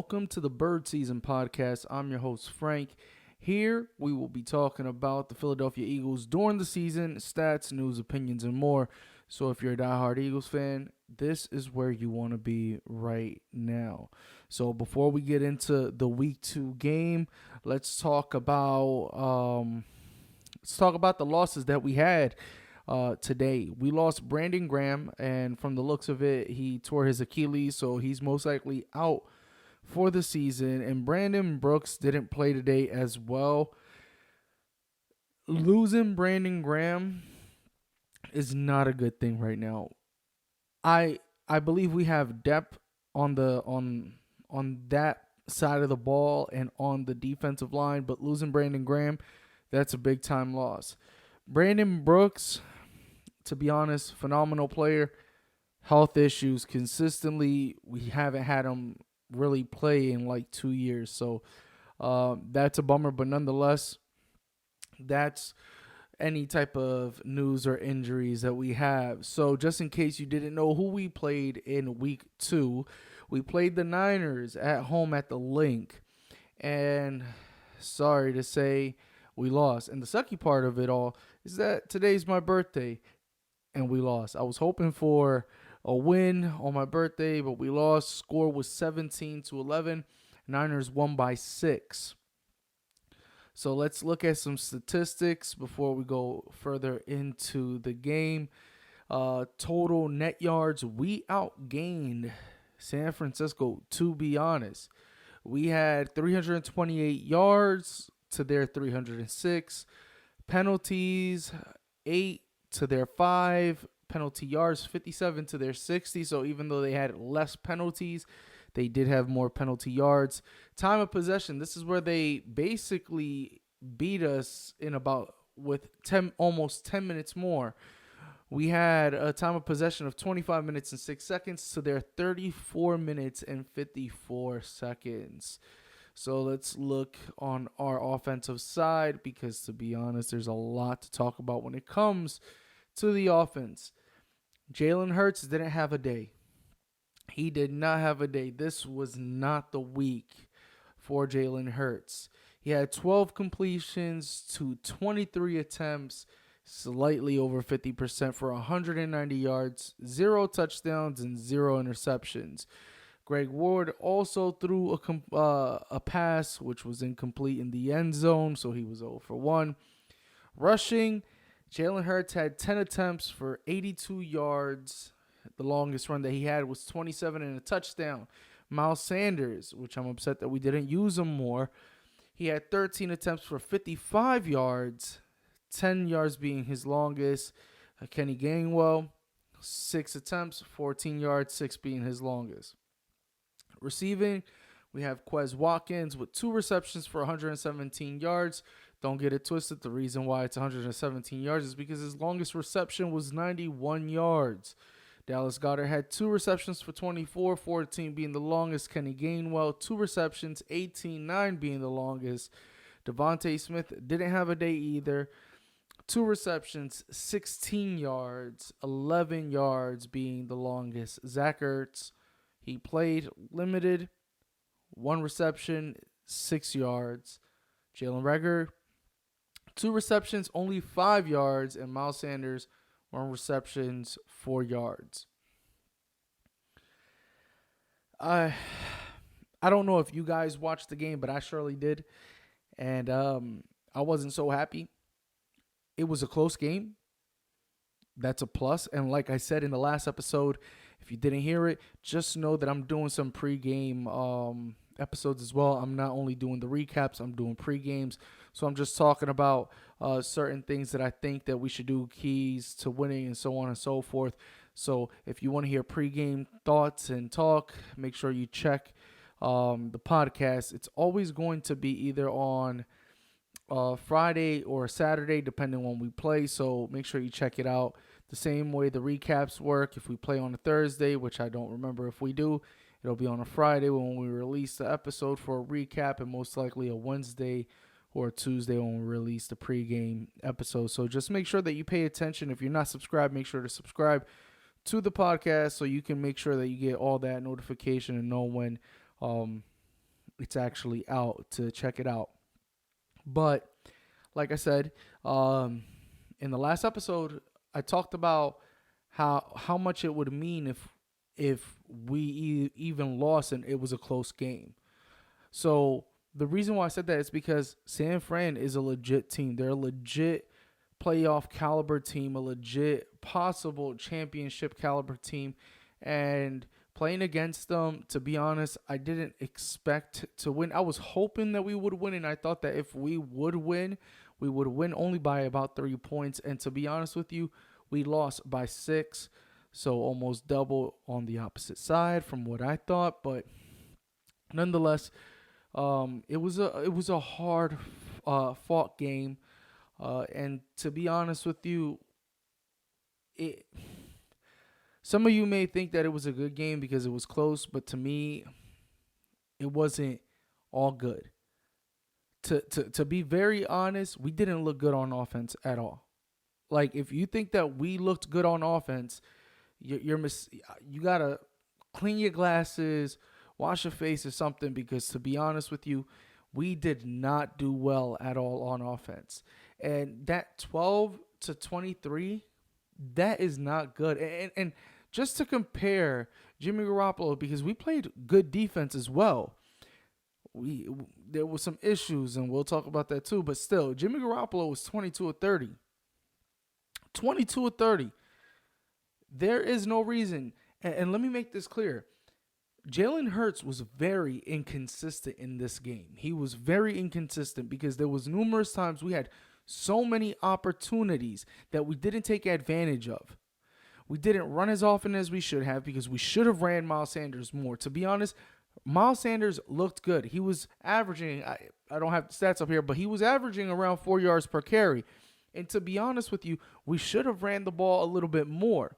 welcome to the Bird Season Podcast. I'm your host, Frank. Here, we will be talking about the Philadelphia Eagles during the season, stats, news, opinions, and more. So, if you're a diehard Eagles fan, this is where you want to be right now. So, before we get into the Week 2 game, let's talk about the losses that we had today. We lost Brandon Graham, and from the looks of it, he tore his Achilles, so he's most likely out for the season. And Brandon Brooks didn't play today as well. Losing Brandon Graham is not a good thing right now. I believe we have depth on that side of the ball and on the defensive line, but losing Brandon Graham, that's a big time loss. Brandon Brooks, to be honest, phenomenal player. Health issues consistently. We haven't had him really play in like 2 years. So that's a bummer. But nonetheless, that's any type of news or injuries that we have. So just in case you didn't know who we played in Week 2, we played the Niners at home at the Link. And sorry to say, we lost. And the sucky part of it all is that today's my birthday and we lost. I was hoping for a win on my birthday, but we lost. Score was 17-11. Niners won by 6. So let's look at some statistics before we go further into the game. Total net yards, we outgained San Francisco, to be honest. We had 328 yards to their 306. Penalties, 8 to their 5. Penalty yards, 57 to their 60. So even though they had less penalties, they did have more penalty yards. Time of possession, this is where they basically beat us in about with almost 10 minutes more. We had a time of possession of 25 minutes and 6 seconds to their 34 minutes and 54 seconds. So let's look on our offensive side because, to be honest, there's a lot to talk about when it comes to the offense. Jalen Hurts didn't have a day. He did not have a day. This was not the week for Jalen Hurts. He had 12 completions to 23 attempts, slightly over 50% for 190 yards, 0 touchdowns, and 0 interceptions. Greg Ward also threw a pass, which was incomplete in the end zone, so he was 0 for 1. Rushing, Jalen Hurts had 10 attempts for 82 yards. The longest run that he had was 27 and a touchdown. Miles Sanders, which I'm upset that we didn't use him more, he had 13 attempts for 55 yards, 10 yards being his longest. Kenny Gainwell, 6 attempts, 14 yards, 6 being his longest. Receiving, we have Quez Watkins with 2 receptions for 117 yards. Don't get it twisted. The reason why it's 117 yards is because his longest reception was 91 yards. Dallas Goedert had 2 receptions for 24, 14 being the longest. Kenny Gainwell, 2 receptions, 18, 9 being the longest. Devontae Smith didn't have a day either. 2 receptions, 16 yards, 11 yards being the longest. Zach Ertz, he played limited, 1 reception, 6 yards. Jalen Reagor, 2 receptions, only 5 yards. And Miles Sanders, 1 receptions, 4 yards. I don't know if you guys watched the game, but I surely did. And I wasn't so happy. It was a close game. That's a plus. And like I said in the last episode, if you didn't hear it, just know that I'm doing some pregame episodes as well. I'm not only doing the recaps, I'm doing pre-games. So I'm just talking about certain things that I think that we should do, keys to winning and so on and so forth. So if you want to hear pre-game thoughts and talk, make sure you check the podcast. It's always going to be either on Friday or Saturday, depending on when we play. So make sure you check it out. The same way the recaps work. If we play on a Thursday, which I don't remember if we do, it'll be on a Friday when we release the episode for a recap, and most likely a Wednesday or a Tuesday when we release the pregame episode. So just make sure that you pay attention. If you're not subscribed, make sure to subscribe to the podcast so you can make sure that you get all that notification and know when it's actually out to check it out. But like I said, um, in the last episode, I talked about how much it would mean if we even lost and it was a close game. So the reason why I said that is because San Fran is a legit team. They're a legit playoff caliber team, a legit possible championship caliber team. And playing against them, to be honest, I didn't expect to win. I was hoping that we would win, and I thought that if we would win only by about 3 points. And to be honest with you, we lost by 6. So almost double on the opposite side from what I thought. But nonetheless, it was a hard fought game. And to be honest with you, it some of you may think that it was a good game because it was close, but to me, it wasn't all good. To be very honest, we didn't look good on offense at all. Like if you think that we looked good on offense, you gotta clean your glasses, wash your face or something because to be honest with you, we did not do well at all on offense. And that 12-23, that is not good. And just to compare Jimmy Garoppolo, because we played good defense as well. We there were some issues, and we'll talk about that too. But still, Jimmy Garoppolo was 22 or 30. 22 or 30. There is no reason. And let me make this clear. Jalen Hurts was very inconsistent in this game. He was very inconsistent because there was numerous times we had so many opportunities that we didn't take advantage of. We didn't run as often as we should have because we should have ran Miles Sanders more. To be honest, Miles Sanders looked good. He was averaging, I don't have the stats up here, but he was averaging around 4 yards per carry. And to be honest with you, we should have ran the ball a little bit more.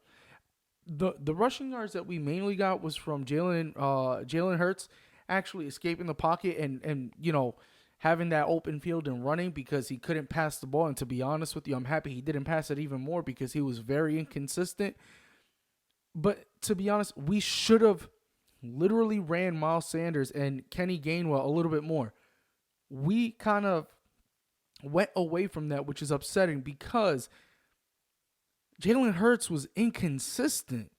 The rushing yards that we mainly got was from Jalen Hurts actually escaping the pocket and having that open field and running because he couldn't pass the ball. And to be honest with you, I'm happy he didn't pass it even more because he was very inconsistent. But to be honest, we should have literally ran Miles Sanders and Kenny Gainwell a little bit more. We kind of went away from that, which is upsetting because Jalen Hurts was inconsistent.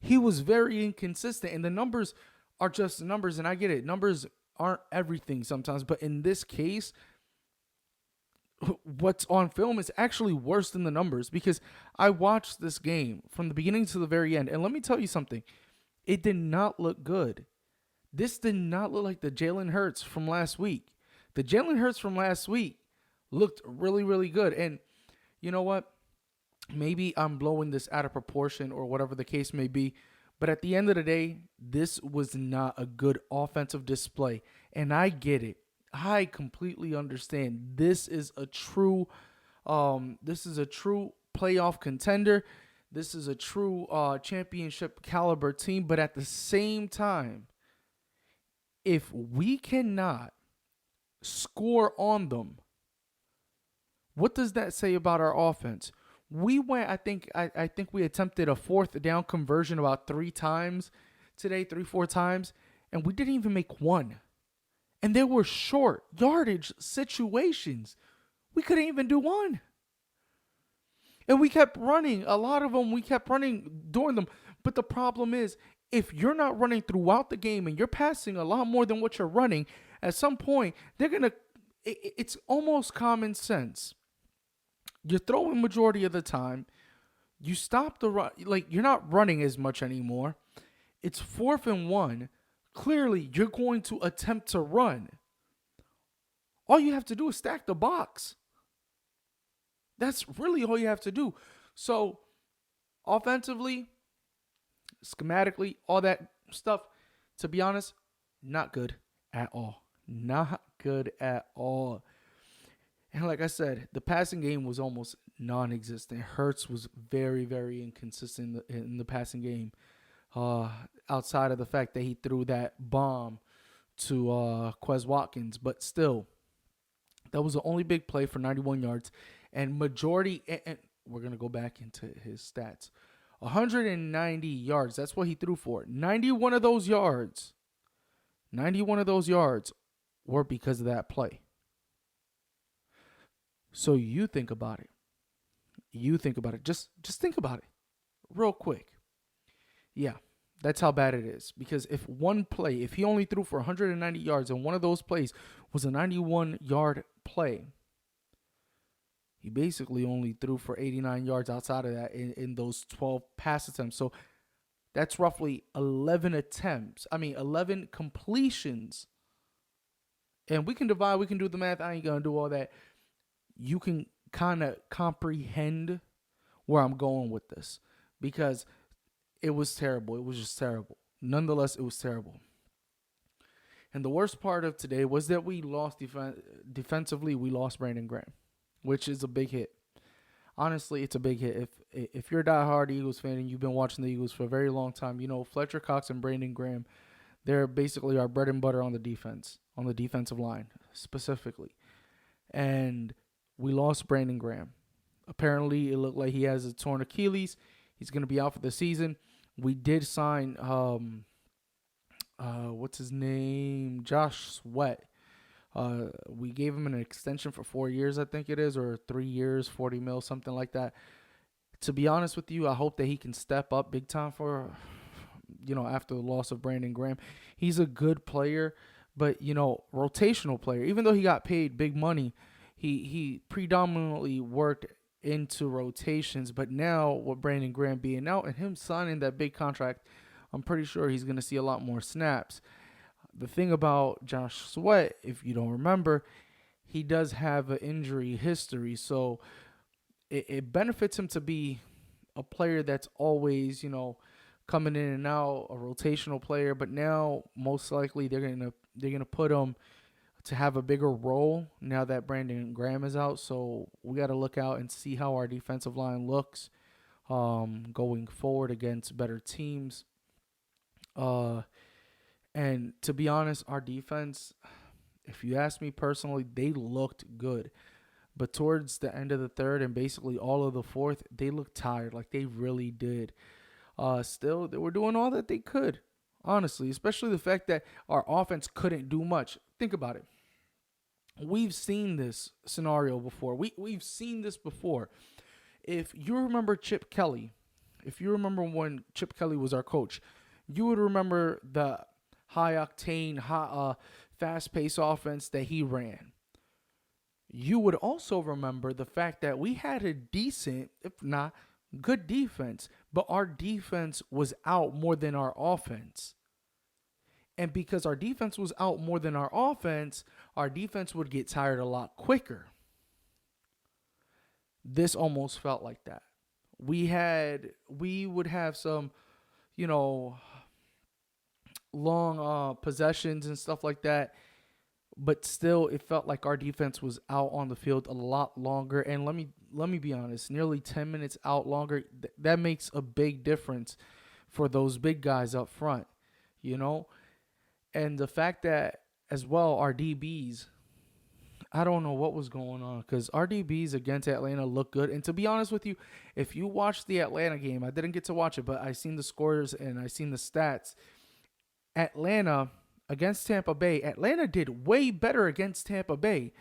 He was very inconsistent, and the numbers are just numbers, and I get it. Numbers aren't everything sometimes, but in this case, what's on film is actually worse than the numbers because I watched this game from the beginning to the very end, and let me tell you something. It did not look good. This did not look like the Jalen Hurts from last week. The Jalen Hurts from last week looked really, really good, and you know what? Maybe I'm blowing this out of proportion or whatever the case may be. But at the end of the day, this was not a good offensive display. And I get it. I completely understand. This is a true playoff contender. This is a true championship caliber team. But at the same time, if we cannot score on them, what does that say about our offense? We went, I think we attempted a fourth down conversion about 3 times today, 4 times, and we didn't even make one. And they were short yardage situations. We couldn't even do one. And we kept running. A lot of them, we kept running during them. But the problem is, if you're not running throughout the game and you're passing a lot more than what you're running, at some point, it's almost common sense. You're throwing majority of the time. You stop the run. Like, you're not running as much anymore. It's 4th and 1. Clearly, you're going to attempt to run. All you have to do is stack the box. That's really all you have to do. So, offensively, schematically, all that stuff, to be honest, not good at all. Not good at all. And like I said, the passing game was almost non-existent. Hurts was very, very inconsistent in the passing game. Outside of the fact that he threw that bomb to Quez Watkins. But still, that was the only big play for 91 yards. And majority, and we're going to go back into his stats. 190 yards, that's what he threw for. 91 of those yards 91 of those yards were because of that play. So you think about it. You think about it. Just think about it real quick. Yeah, that's how bad it is. Because if he only threw for 190 yards and one of those plays was a 91-yard play, he basically only threw for 89 yards outside of that in those 12 pass attempts. So that's roughly 11 completions. And we can do the math. I ain't going to do all that. You can kind of comprehend where I'm going with this because it was terrible. It was just terrible. Nonetheless, it was terrible. And the worst part of today was that we lost defensively. We lost Brandon Graham, which is a big hit. Honestly, it's a big hit. If you're a diehard Eagles fan and you've been watching the Eagles for a very long time, you know Fletcher Cox and Brandon Graham, they're basically our bread and butter on the defensive line specifically. And we lost Brandon Graham. Apparently, it looked like he has a torn Achilles. He's going to be out for the season. We did sign, what's his name? Josh Sweat. We gave him an extension for 4 years, I think it is, or 3 years, 40 mil, something like that. To be honest with you, I hope that he can step up big time for, after the loss of Brandon Graham. He's a good player, but, rotational player. Even though he got paid big money, he predominantly worked into rotations. But now with Brandon Graham being out and him signing that big contract, I'm pretty sure he's going to see a lot more snaps. The thing about Josh Sweat, if you don't remember, he does have an injury history. So it benefits him to be a player that's always, coming in and out, a rotational player. But now most likely they're gonna put him to have a bigger role now that Brandon Graham is out. So we got to look out and see how our defensive line looks going forward against better teams. And to be honest, our defense, if you ask me personally, they looked good. But towards the end of the third and basically all of the fourth, they looked tired, like they really did. Still, they were doing all that they could, honestly, especially the fact that our offense couldn't do much. Think about it. We've seen this scenario before. We've seen this before. If you remember Chip Kelly, if you remember when Chip Kelly was our coach, you would remember the high-octane, fast-paced offense that he ran. You would also remember the fact that we had a decent, if not good defense, but our defense was out more than our offense. And because our defense was out more than our offense would get tired a lot quicker. This almost felt like that. We would have some, long possessions and stuff like that, but still it felt like our defense was out on the field a lot longer. And let me be honest, nearly 10 minutes out longer, that makes a big difference for those big guys up front, and the fact that as well our DBs, I don't know what was going on because our DBs against Atlanta look good. And to be honest with you, if you watch the Atlanta game, I didn't get to watch it, but I seen the scores and I seen the stats. Atlanta against Tampa Bay, Atlanta did way better against Tampa Bay.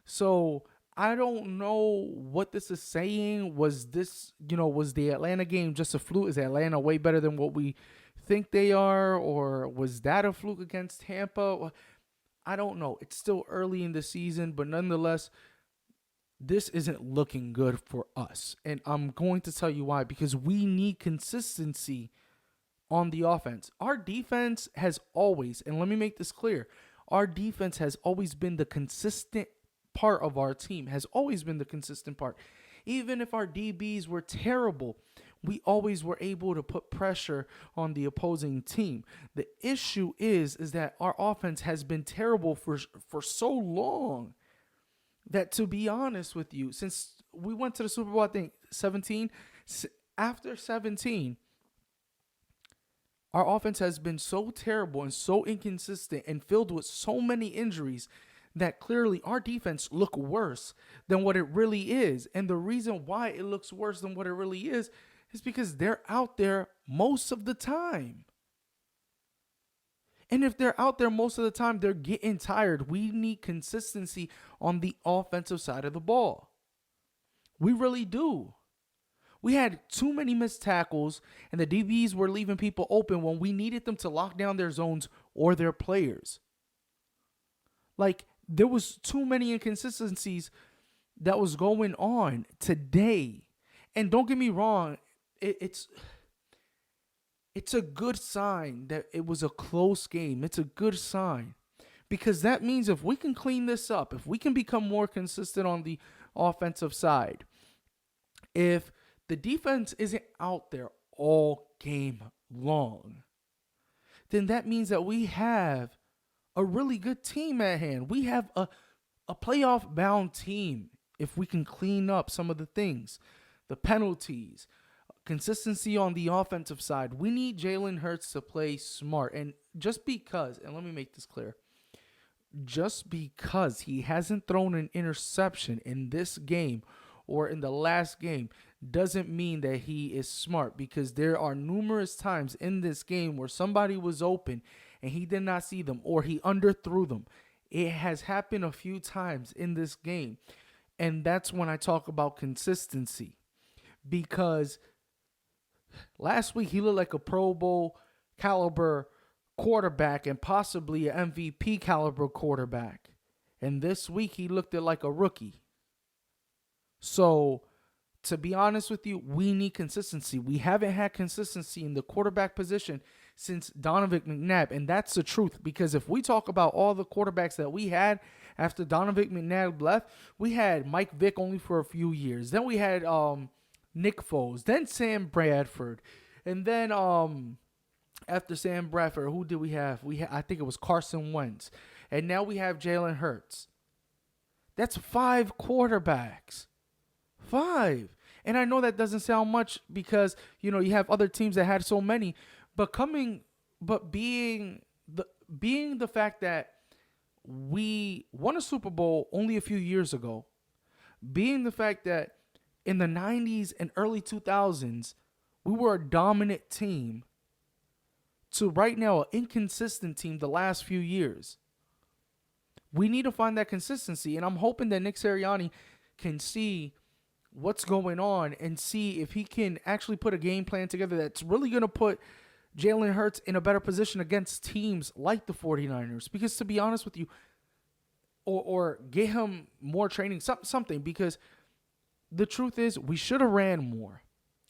So I don't know what this is saying. Was the Atlanta game just a fluke? Is Atlanta way better than what we think they are? Or was that a fluke against Tampa? I don't know. It's still early in the season, but nonetheless, this isn't looking good for us. And I'm going to tell you why. Because we need consistency on the offense. Our defense has always, and let me make this clear, our defense has always been the consistent part of our team, has always been the consistent part. Even if our DBs were terrible, we always were able to put pressure on the opposing team. The issue is that our offense has been terrible for so long that, to be honest with you, since we went to the Super Bowl, I think 17, after 17, our offense has been so terrible and so inconsistent and filled with so many injuries that clearly our defense look worse than what it really is. And the reason why it looks worse than what it really is because they're out there most of the time. And if they're out there most of the time, they're getting tired. We need consistency on the offensive side of the ball. We really do. We had too many missed tackles, and the DBs were leaving people open when we needed them to lock down their zones or their players. Like, there was too many inconsistencies that was going on today. And don't get me wrong, it's a good sign that it was a close game. It's a good sign. Because that means if we can clean this up, if we can become more consistent on the offensive side, if the defense isn't out there all game long, then that means that we have a really good team at hand. We have a playoff bound team if we can clean up some of the things, the penalties, consistency on the offensive side. We need Jalen Hurts to play smart. And just because, and let me make this clear, just because he hasn't thrown an interception in this game or in the last game doesn't mean that he is smart, because there are numerous times in this game where somebody was open and he did not see them or he underthrew them. It has happened a few times in this game. And that's when I talk about consistency, because last week he looked like a Pro Bowl caliber quarterback and possibly an MVP caliber quarterback. And this week he looked like a rookie. So, to be honest with you, we need consistency. We haven't had consistency in the quarterback position since Donovan McNabb. And that's the truth, because if we talk about all the quarterbacks that we had after Donovan McNabb left, we had Mike Vick only for a few years. Then we had Nick Foles, then Sam Bradford. And then after Sam Bradford, who did we have? I think it was Carson Wentz. And now we have Jalen Hurts. That's 5 quarterbacks. 5. And I know that doesn't sound much because, you have other teams that had so many, but being the fact that we won a Super Bowl only a few years ago, being the fact that in the 90s and early 2000s, we were a dominant team, to right now an inconsistent team the last few years. We need to find that consistency, and I'm hoping that Nick Sirianni can see what's going on and see if he can actually put a game plan together that's really going to put Jalen Hurts in a better position against teams like the 49ers. Because to be honest with you, or get him more training, something, because the truth is we should have ran more.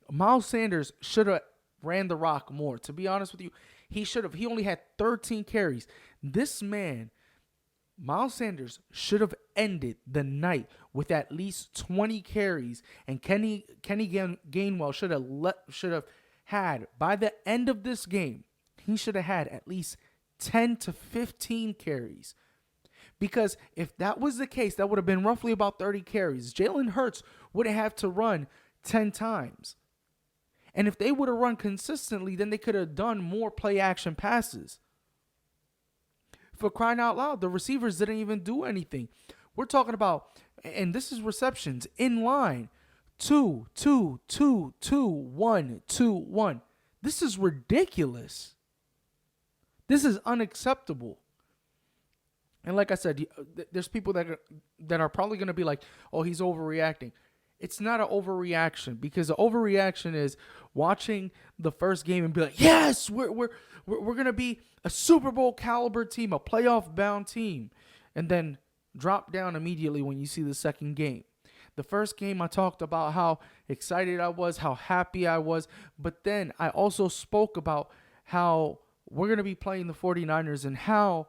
Miles Sanders should have ran the rock more. To be honest with you, he should have. He only had 13 carries. This man, Miles Sanders, should have ended the night with at least 20 carries, and Kenny Gainwell should have had, by the end of this game, he should have had at least 10 to 15 carries. Because if that was the case, that would have been roughly about 30 carries. Jalen Hurts wouldn't have to run 10 times. And if they would have run consistently, then they could have done more play action passes. For crying out loud, the receivers didn't even do anything. We're talking about, and this is receptions in line, 2, 2, 2, 2, 1, 2, 1. This is ridiculous. This is unacceptable. And like I said, there's people that are probably going to be like, oh, he's overreacting. It's not an overreaction, because the overreaction is watching the first game and be like, yes, we're going to be a Super Bowl caliber team, a playoff bound team, and then drop down immediately when you see the second game. The first game I talked about how excited I was, how happy I was, but then I also spoke about how we're going to be playing the 49ers and how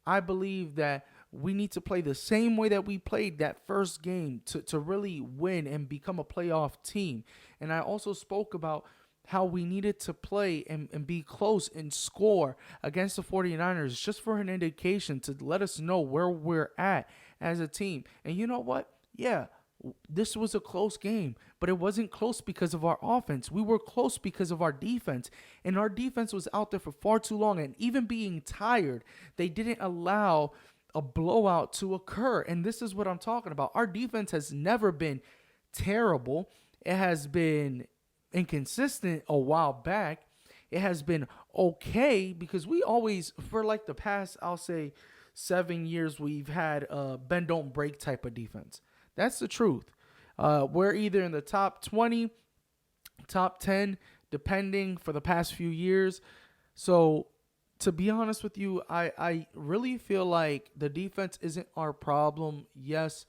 I believe that we need to play the same way that we played that first game to really win and become a playoff team. And I also spoke about how we needed to play and be close and score against the 49ers just for an indication to let us know where we're at as a team. And you know what? Yeah, this was a close game, but it wasn't close because of our offense. We were close because of our defense, and our defense was out there for far too long. And even being tired, they didn't allow a blowout to occur. And this is what I'm talking about. Our defense has never been terrible. It has been inconsistent a while back. it has been okay because we always, for like the past, I'll say 7 years, we've had a bend don't break type of defense. That's the truth. We're either in the top 20, top 10, depending for the past few years. So, to be honest with you, I really feel like the defense isn't our problem. Yes,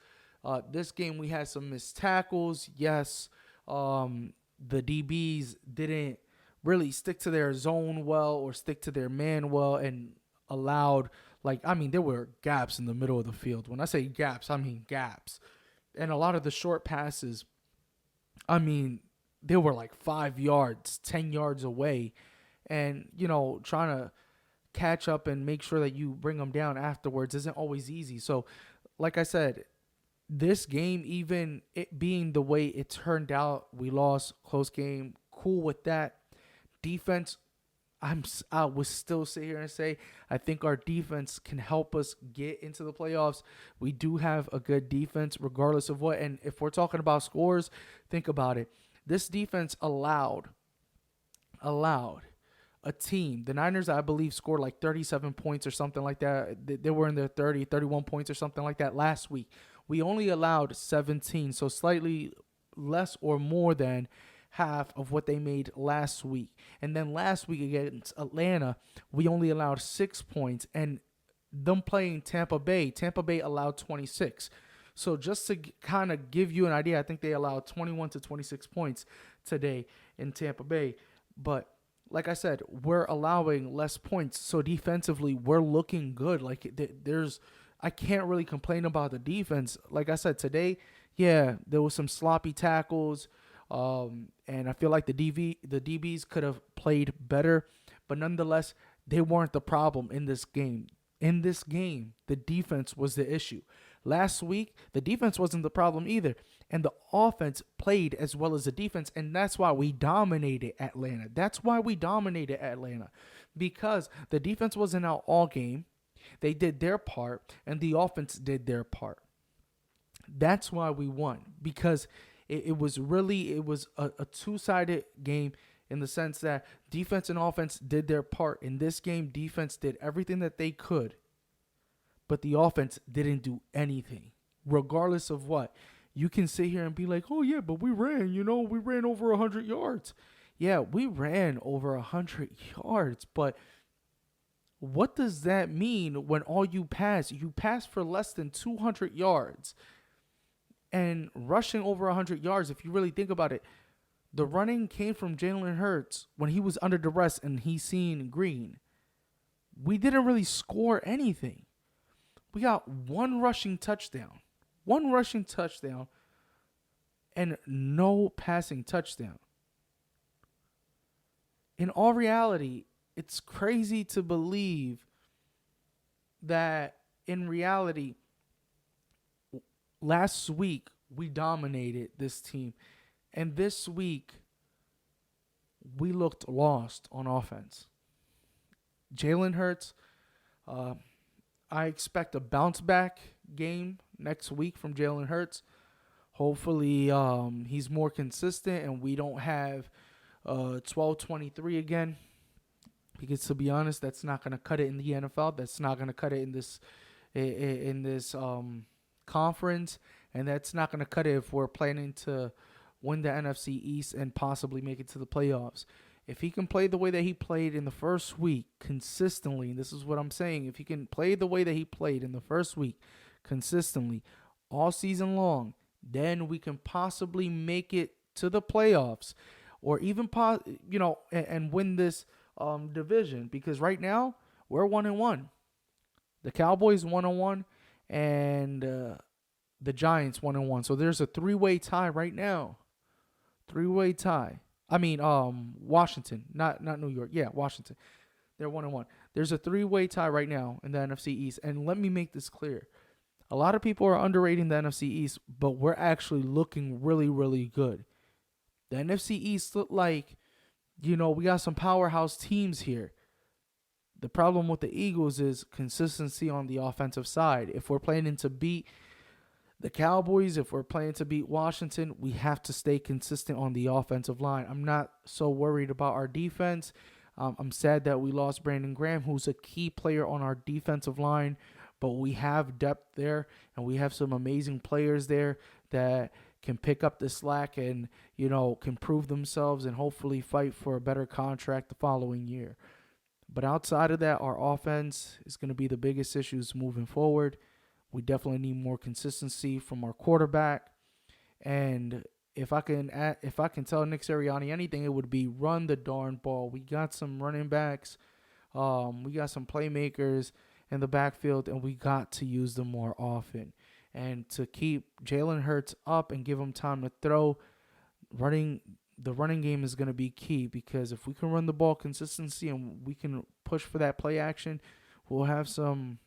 this game we had some missed tackles. Yes, the DBs didn't really stick to their zone well or stick to their man well and allowed, like, I mean, there were gaps in the middle of the field. When I say gaps, I mean gaps. And a lot of the short passes, I mean, they were like 5 yards, 10 yards away. And, trying to catch up and make sure that you bring them down afterwards isn't always easy. So, like I said, this game, even it being the way it turned out, we lost, close game, cool with that. Defense, I would still sit here and say I think our defense can help us get into the playoffs. We do have a good defense regardless of what. And if we're talking about scores, think about it. This defense allowed a team. The Niners, I believe, scored like 37 points or something like that. They were in their 30, 31 points or something like that last week. We only allowed 17, so slightly less or more than half of what they made last week. And then last week against Atlanta, we only allowed 6 points. And them playing Tampa Bay allowed 26. So just to kind of give you an idea, I think they allowed 21 to 26 points today in Tampa Bay. But like I said, we're allowing less points. So defensively, we're looking good. Like I can't really complain about the defense. Like I said, today, yeah, there was some sloppy tackles. And I feel like the DBs could have played better, but nonetheless, they weren't the problem in this game. In this game, the defense was the issue. Last week, the defense wasn't the problem either, and the offense played as well as the defense, and that's why we dominated Atlanta. Because the defense wasn't out all game. They did their part, and the offense did their part. That's why we won, because it was a two-sided game in the sense that defense and offense did their part. In this game, defense did everything that they could, but the offense didn't do anything, regardless of what. You can sit here and be like, oh, yeah, but we ran over 100 yards. Yeah, we ran over 100 yards, but what does that mean when all you pass for less than 200 yards? And rushing over 100 yards, if you really think about it, the running came from Jalen Hurts when he was under duress and he seen green. We didn't really score anything. We got one rushing touchdown, and no passing touchdown. In all reality, it's crazy to believe that in reality, last week, we dominated this team. And this week, we looked lost on offense. Jalen Hurts, I expect a bounce back game next week from Jalen Hurts. Hopefully, he's more consistent and we don't have 12-23 again. Because to be honest, that's not going to cut it in the NFL. That's not going to cut it in this conference, and that's not going to cut it if we're planning to win the NFC East and possibly make it to the playoffs. If he can play the way that he played in the first week consistently, and this is what I'm saying, if he can play the way that he played in the first week consistently all season long, then we can possibly make it to the playoffs or even and win this division, because right now we're 1-1. The Cowboys 1-1 and the Giants 1-1. So there's a three-way tie right now. Three-way tie. I mean, Washington, not New York. Yeah, Washington. They're 1-1. There's a three-way tie right now in the NFC East. And let me make this clear. A lot of people are underrating the NFC East, but we're actually looking really, really good. The NFC East look like, we got some powerhouse teams here. The problem with the Eagles is consistency on the offensive side. If we're planning to beat the Cowboys, if we're planning to beat Washington, we have to stay consistent on the offensive line. I'm not so worried about our defense. I'm sad that we lost Brandon Graham, who's a key player on our defensive line, but we have depth there, and we have some amazing players there that can pick up the slack and, can prove themselves and hopefully fight for a better contract the following year. But outside of that, our offense is going to be the biggest issues moving forward. We definitely need more consistency from our quarterback. And if I can tell Nick Sirianni anything, it would be run the darn ball. We got some running backs. We got some playmakers in the backfield, and we got to use them more often. And to keep Jalen Hurts up and give him time to throw, the running game is going to be key, because if we can run the ball consistency and we can push for that play action, we'll have some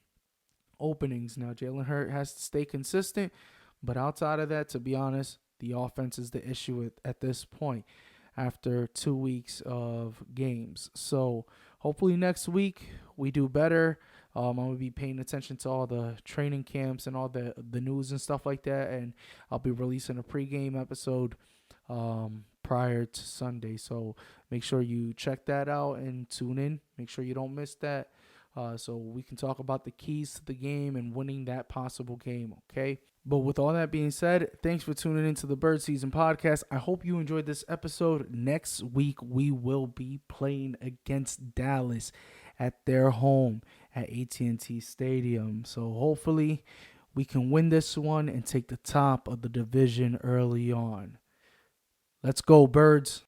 openings. Now, Jalen Hurts has to stay consistent, but outside of that, to be honest, the offense is the issue at this point after 2 weeks of games. So hopefully next week we do better. I'm going to be paying attention to all the training camps and all the news and stuff like that, and I'll be releasing a pregame episode prior to Sunday. So make sure you check that out and tune in. Make sure you don't miss that, so we can talk about the keys to the game and winning that possible game, okay? But with all that being said, thanks for tuning into the Bird Season Podcast. I hope you enjoyed this episode. Next week, we will be playing against Dallas at their home at AT&T Stadium. So hopefully we can win this one and take the top of the division early on. Let's go, Birds.